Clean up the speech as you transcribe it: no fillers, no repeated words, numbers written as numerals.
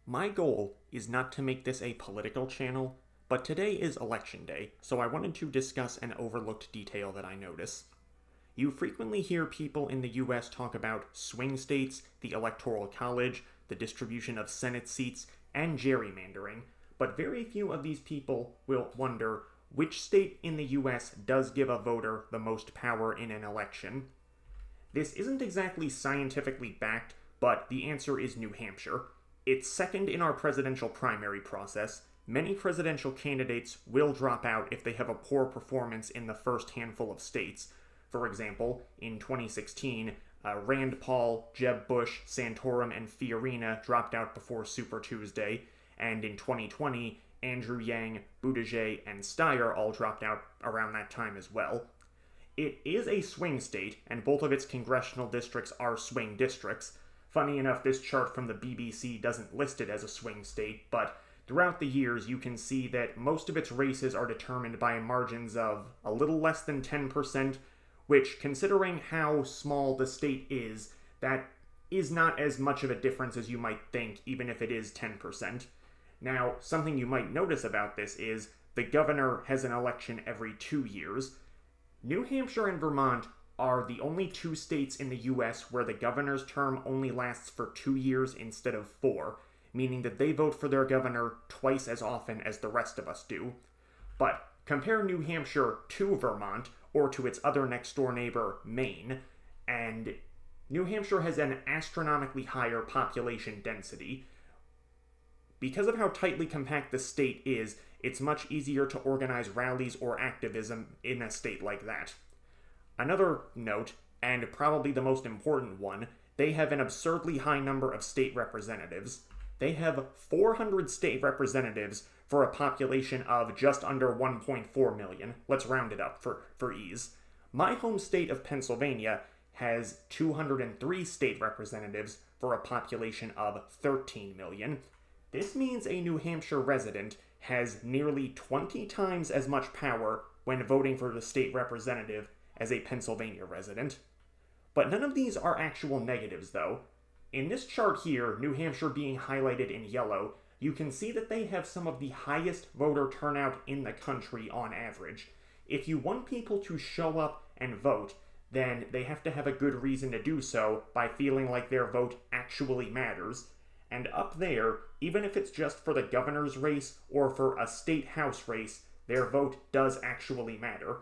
My goal is not to make this a political channel, but today is election day, so I wanted to discuss an overlooked detail that I notice. You frequently hear people in the US talk about swing states, the Electoral College, the distribution of Senate seats, and gerrymandering, but very few of these people will wonder which state in the US does give a voter the most power in an election. This isn't exactly scientifically backed, but the answer is New Hampshire. It's second in our presidential primary process. Many presidential candidates will drop out if they have a poor performance in the first handful of states. For example, in 2016, Rand Paul, Jeb Bush, Santorum, and Fiorina dropped out before Super Tuesday, and in 2020, Andrew Yang, Buttigieg, and Steyer all dropped out around that time as well. It is a swing state, and both of its congressional districts are swing districts. Funny enough, this chart from the BBC doesn't list it as a swing state, but throughout the years you can see that most of its races are determined by margins of a little less than 10%, which, considering how small the state is, that is not as much of a difference as you might think, even if it is 10%. Now, something you might notice about this is the governor has an election every 2 years. New Hampshire and Vermont are the only two states in the US where the governor's term only lasts for 2 years instead of 4, meaning that they vote for their governor twice as often as the rest of us do. But compare New Hampshire to Vermont, or to its other next door neighbor, Maine, and New Hampshire has an astronomically higher population density. Because of how tightly compact the state is, it's much easier to organize rallies or activism in a state like that. Another note, and probably the most important one, they have an absurdly high number of state representatives. They have 400 state representatives for a population of just under 1.4 million. Let's round it up for ease. My home state of Pennsylvania has 203 state representatives for a population of 13 million. This means a New Hampshire resident has nearly 20 times as much power when voting for the state representative as a Pennsylvania resident. But none of these are actual negatives, though. In this chart here, New Hampshire being highlighted in yellow, you can see that they have some of the highest voter turnout in the country on average. If you want people to show up and vote, then they have to have a good reason to do so by feeling like their vote actually matters. And up there, even if it's just for the governor's race or for a state house race, their vote does actually matter.